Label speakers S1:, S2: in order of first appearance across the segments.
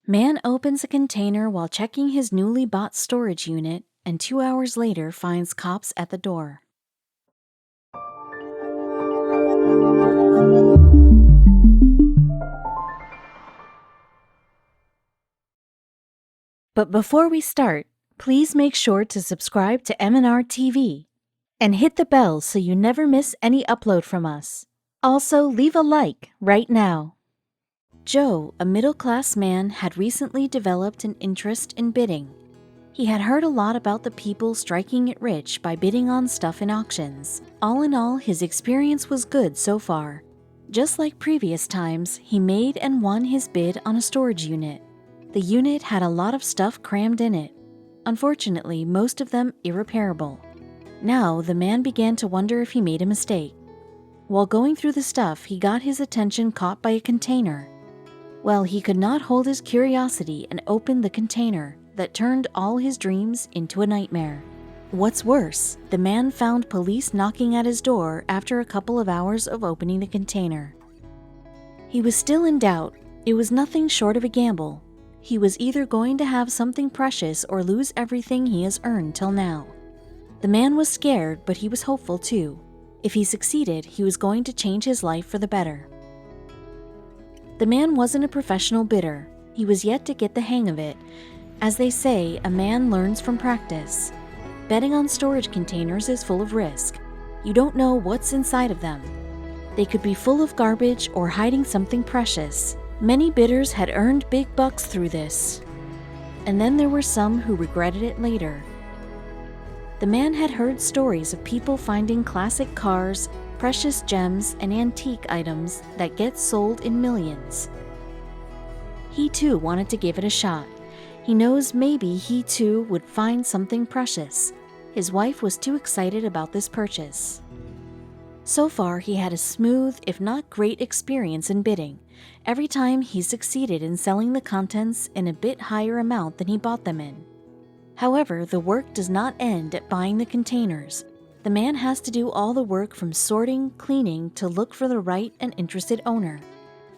S1: Man opens a container while checking his newly bought storage unit and 2 hours later finds cops at the door. But before we start, please make sure to subscribe to m&rtv and hit the bell so you never miss any upload from us. Also, leave a like right now. Joe, a middle-class man, had recently developed an interest in bidding. He had heard a lot about the people striking it rich by bidding on stuff in auctions. All in all, his experience was good so far. Just like previous times, he made and won his bid on a storage unit. The unit had a lot of stuff crammed in it. Unfortunately, most of them irreparable. Now, the man began to wonder if he made a mistake. While going through the stuff, he got his attention caught by a container. Well, he could not hold his curiosity and opened the container that turned all his dreams into a nightmare. What's worse, the man found police knocking at his door after a couple of hours of opening the container. He was still in doubt. It was nothing short of a gamble. He was either going to have something precious or lose everything he has earned till now. The man was scared, but he was hopeful too. If he succeeded, he was going to change his life for the better. The man wasn't a professional bidder. He was yet to get the hang of it. As they say, a man learns from practice. Betting on storage containers is full of risk. You don't know what's inside of them. They could be full of garbage or hiding something precious. Many bidders had earned big bucks through this. And then there were some who regretted it later. The man had heard stories of people finding classic cars, precious gems, and antique items that get sold in millions. He too wanted to give it a shot. He knows maybe he too would find something precious. His wife was too excited about this purchase. So far, he had a smooth, if not great, experience in bidding. Every time he succeeded in selling the contents in a bit higher amount than he bought them in. However, the work does not end at buying the containers. The man has to do all the work from sorting, cleaning, to look for the right and interested owner.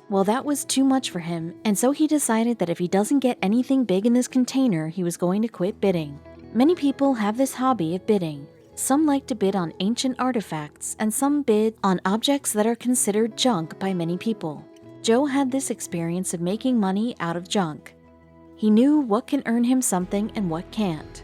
S1: Well, that was too much for him, and so he decided that if he doesn't get anything big in this container, he was going to quit bidding. Many people have this hobby of bidding. Some like to bid on ancient artifacts, and some bid on objects that are considered junk by many people. Joe had this experience of making money out of junk. He knew what can earn him something and what can't.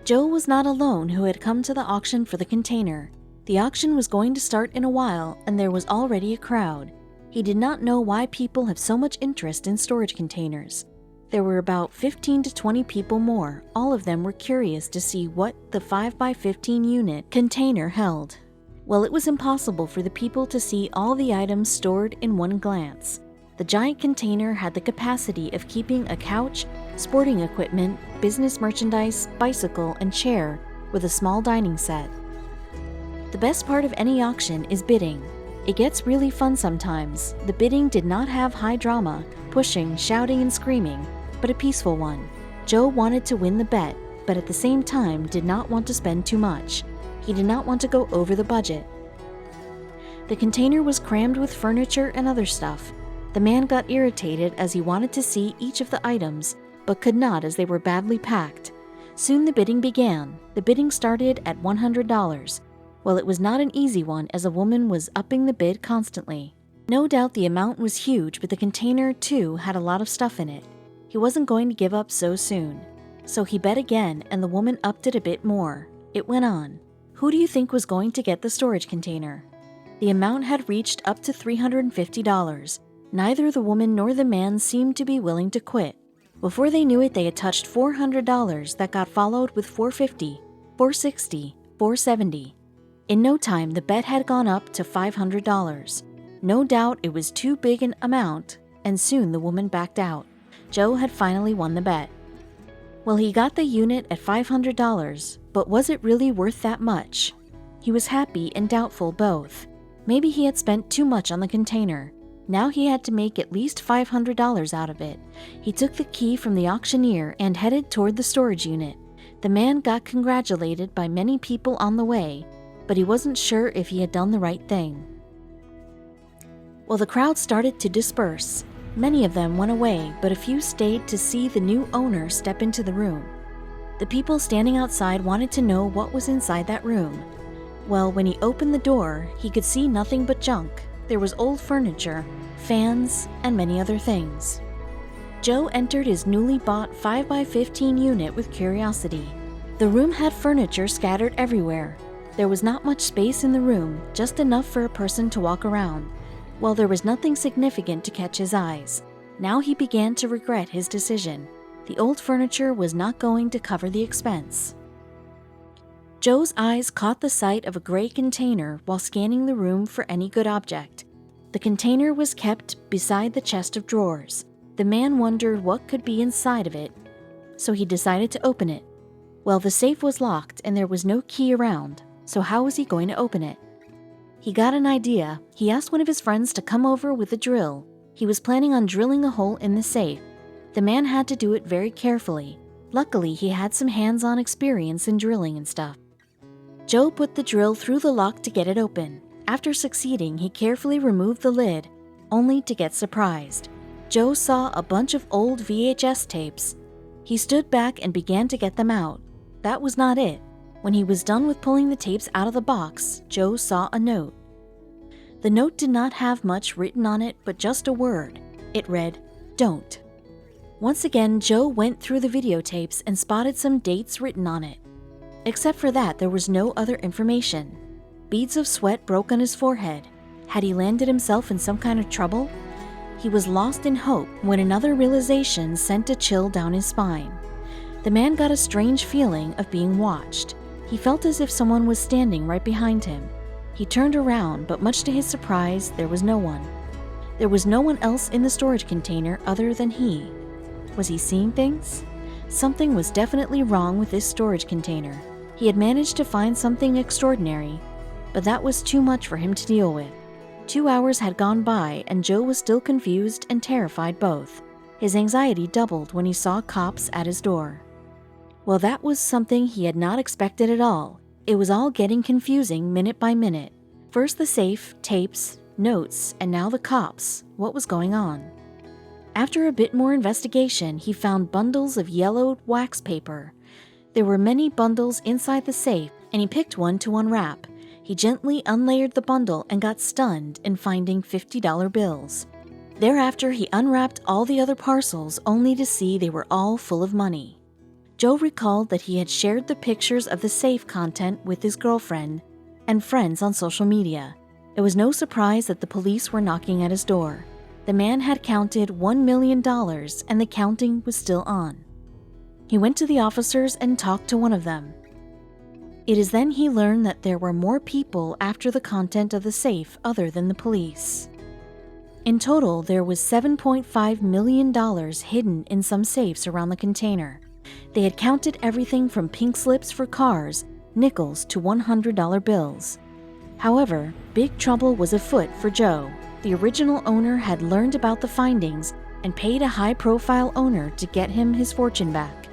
S1: Joe was not alone who had come to the auction for the container. The auction was going to start in a while, and there was already a crowd. He did not know why people have so much interest in storage containers. There were about 15 to 20 people more. All of them were curious to see what the 5x15 unit container held. Well, it was impossible for the people to see all the items stored in one glance. The giant container had the capacity of keeping a couch, sporting equipment, business merchandise, bicycle, and chair with a small dining set. The best part of any auction is bidding. It gets really fun sometimes. The bidding did not have high drama, pushing, shouting, and screaming, but a peaceful one. Joe wanted to win the bet, but at the same time did not want to spend too much. He did not want to go over the budget. The container was crammed with furniture and other stuff. The man got irritated as he wanted to see each of the items, but could not as they were badly packed. Soon the bidding began. The bidding started at $100. Well, it was not an easy one as a woman was upping the bid constantly. No doubt the amount was huge, but the container too had a lot of stuff in it. He wasn't going to give up so soon. So he bet again, and the woman upped it a bit more. It went on. Who do you think was going to get the storage container? The amount had reached up to $350. Neither the woman nor the man seemed to be willing to quit. Before they knew it, they had touched $400 that got followed with $450, $460, $470. In no time, the bet had gone up to $500. No doubt it was too big an amount, and soon the woman backed out. Joe had finally won the bet. Well, he got the unit at $500, but was it really worth that much? He was happy and doubtful both. Maybe he had spent too much on the container. Now he had to make at least $500 out of it. He took the key from the auctioneer and headed toward the storage unit. The man got congratulated by many people on the way, but he wasn't sure if he had done the right thing. Well, the crowd started to disperse. Many of them went away, but a few stayed to see the new owner step into the room. The people standing outside wanted to know what was inside that room. Well, when he opened the door, he could see nothing but junk. There was old furniture, fans, and many other things. Joe entered his newly bought 5x15 unit with curiosity. The room had furniture scattered everywhere. There was not much space in the room, just enough for a person to walk around. While there was nothing significant to catch his eyes, now he began to regret his decision. The old furniture was not going to cover the expense. Joe's eyes caught the sight of a gray container while scanning the room for any good object. The container was kept beside the chest of drawers. The man wondered what could be inside of it, so he decided to open it. Well, the safe was locked and there was no key around, so how was he going to open it? He got an idea. He asked one of his friends to come over with a drill. He was planning on drilling a hole in the safe. The man had to do it very carefully. Luckily, he had some hands-on experience in drilling and stuff. Joe put the drill through the lock to get it open. After succeeding, he carefully removed the lid, only to get surprised. Joe saw a bunch of old VHS tapes. He stood back and began to get them out. That was not it. When he was done with pulling the tapes out of the box, Joe saw a note. The note did not have much written on it, but just a word. It read, "Don't." Once again, Joe went through the videotapes and spotted some dates written on it. Except for that, there was no other information. Beads of sweat broke on his forehead. Had he landed himself in some kind of trouble? He was lost in hope when another realization sent a chill down his spine. The man got a strange feeling of being watched. He felt as if someone was standing right behind him. He turned around, but much to his surprise, there was no one. There was no one else in the storage container other than he. Was he seeing things? Something was definitely wrong with this storage container. He had managed to find something extraordinary, but that was too much for him to deal with. 2 hours had gone by and Joe was still confused and terrified both. His anxiety doubled when he saw cops at his door. Well, that was something he had not expected at all. It was all getting confusing minute by minute. First the safe, tapes, notes, and now the cops. What was going on? After a bit more investigation, he found bundles of yellowed wax paper. There were many bundles inside the safe, and he picked one to unwrap. He gently unlayered the bundle and got stunned in finding $50 bills. Thereafter, he unwrapped all the other parcels only to see they were all full of money. Joe recalled that he had shared the pictures of the safe content with his girlfriend and friends on social media. It was no surprise that the police were knocking at his door. The man had counted $1 million and the counting was still on. He went to the officers and talked to one of them. It is then he learned that there were more people after the content of the safe other than the police. In total, there was $7.5 million hidden in some safes around the container. They had counted everything from pink slips for cars, nickels to $100 bills. However, big trouble was afoot for Joe. The original owner had learned about the findings and paid a high-profile owner to get him his fortune back.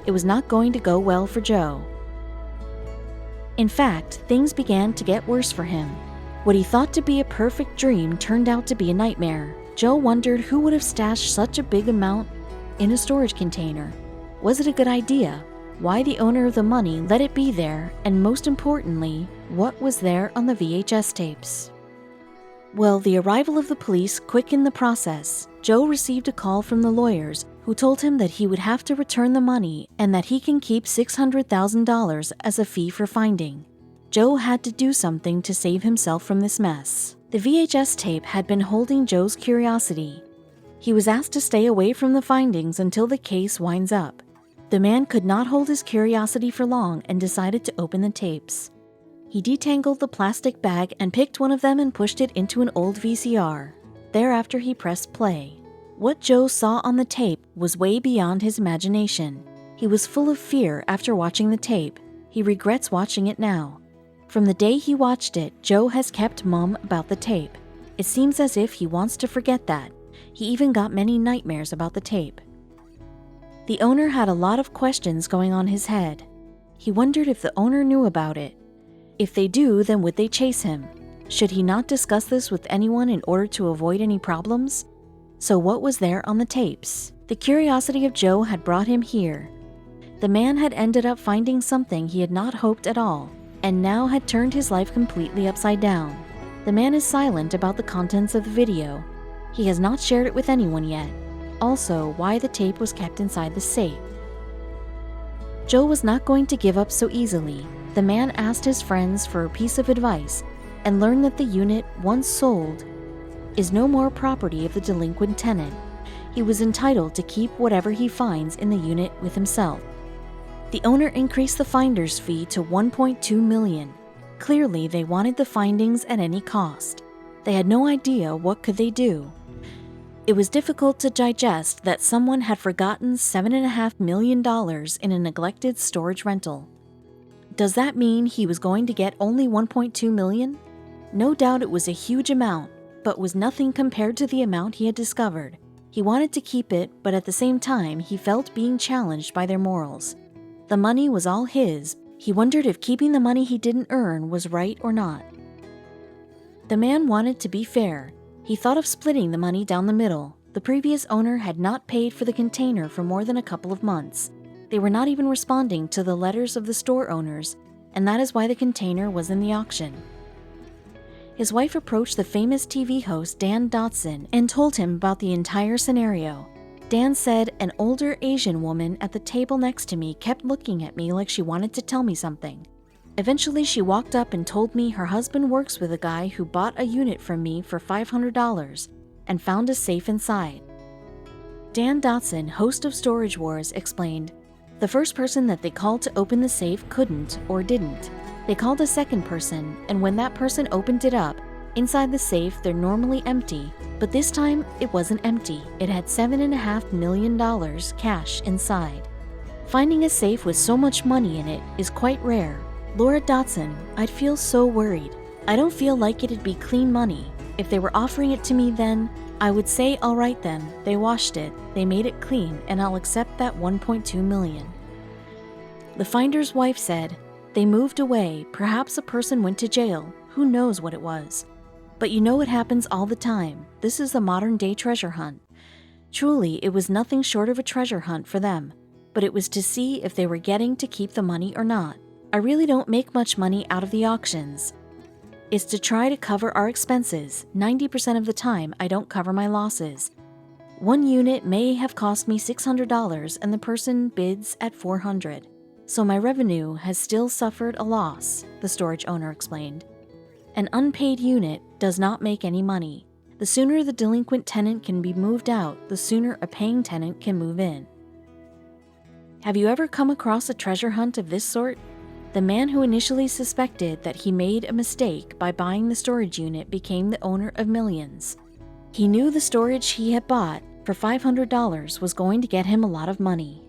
S1: It was not going to go well for Joe. In fact, things began to get worse for him. What he thought to be a perfect dream turned out to be a nightmare. Joe wondered who would have stashed such a big amount in a storage container. Was it a good idea? Why the owner of the money let it be there? And most importantly, what was there on the VHS tapes? Well, the arrival of the police quickened the process. Joe received a call from the lawyers who told him that he would have to return the money and that he can keep $600,000 as a fee for finding. Joe had to do something to save himself from this mess. The VHS tape had been holding Joe's curiosity. He was asked to stay away from the findings until the case winds up. The man could not hold his curiosity for long and decided to open the tapes. He detangled the plastic bag and picked one of them and pushed it into an old VCR. Thereafter, he pressed play. What Joe saw on the tape was way beyond his imagination. He was full of fear after watching the tape. He regrets watching it now. From the day he watched it, Joe has kept mum about the tape. It seems as if he wants to forget that. He even got many nightmares about the tape. The owner had a lot of questions going on his head. He wondered if the owner knew about it. If they do, then would they chase him? Should he not discuss this with anyone in order to avoid any problems? So what was there on the tapes? The curiosity of Joe had brought him here. The man had ended up finding something he had not hoped at all, and now had turned his life completely upside down. The man is silent about the contents of the video. He has not shared it with anyone yet. Also, why the tape was kept inside the safe. Joe was not going to give up so easily. The man asked his friends for a piece of advice and learned that the unit, once sold, is no more property of the delinquent tenant. He was entitled to keep whatever he finds in the unit with himself. The owner increased the finder's fee to $1.2 million. Clearly, they wanted the findings at any cost. They had no idea what could they do. It was difficult to digest that someone had forgotten $7.5 million in a neglected storage rental. Does that mean he was going to get only $1.2 million? No doubt it was a huge amount, but was nothing compared to the amount he had discovered. He wanted to keep it, but at the same time, he felt being challenged by their morals. The money was all his. He wondered if keeping the money he didn't earn was right or not. The man wanted to be fair. He thought of splitting the money down the middle. The previous owner had not paid for the container for more than a couple of months. They were not even responding to the letters of the store owners, and that is why the container was in the auction. His wife approached the famous TV host Dan Dotson and told him about the entire scenario. Dan said, "An older Asian woman at the table next to me kept looking at me like she wanted to tell me something. Eventually, she walked up and told me her husband works with a guy who bought a unit from me for $500 and found a safe inside." Dan Dotson, host of Storage Wars, explained, "The first person that they called to open the safe couldn't or didn't. They called a second person, and when that person opened it up, inside the safe they're normally empty, but this time it wasn't empty. It had $7.5 million cash inside. Finding a safe with so much money in it is quite rare. Laura Dotson, I'd feel so worried. I don't feel like it'd be clean money. If they were offering it to me then, I would say, all right then, they washed it, they made it clean, and I'll accept that $1.2 million. The finder's wife said, "They moved away, perhaps a person went to jail, who knows what it was. But you know it happens all the time. This is the modern-day treasure hunt." Truly, it was nothing short of a treasure hunt for them, but it was to see if they were getting to keep the money or not. I really don't make much money out of the auctions. It's to try to cover our expenses. 90% of the time, I don't cover my losses. One unit may have cost me $600 and the person bids at $400. So my revenue has still suffered a loss, the storage owner explained. An unpaid unit does not make any money. The sooner the delinquent tenant can be moved out, the sooner a paying tenant can move in. Have you ever come across a treasure hunt of this sort? The man who initially suspected that he made a mistake by buying the storage unit became the owner of millions. He knew the storage he had bought for $500 was going to get him a lot of money.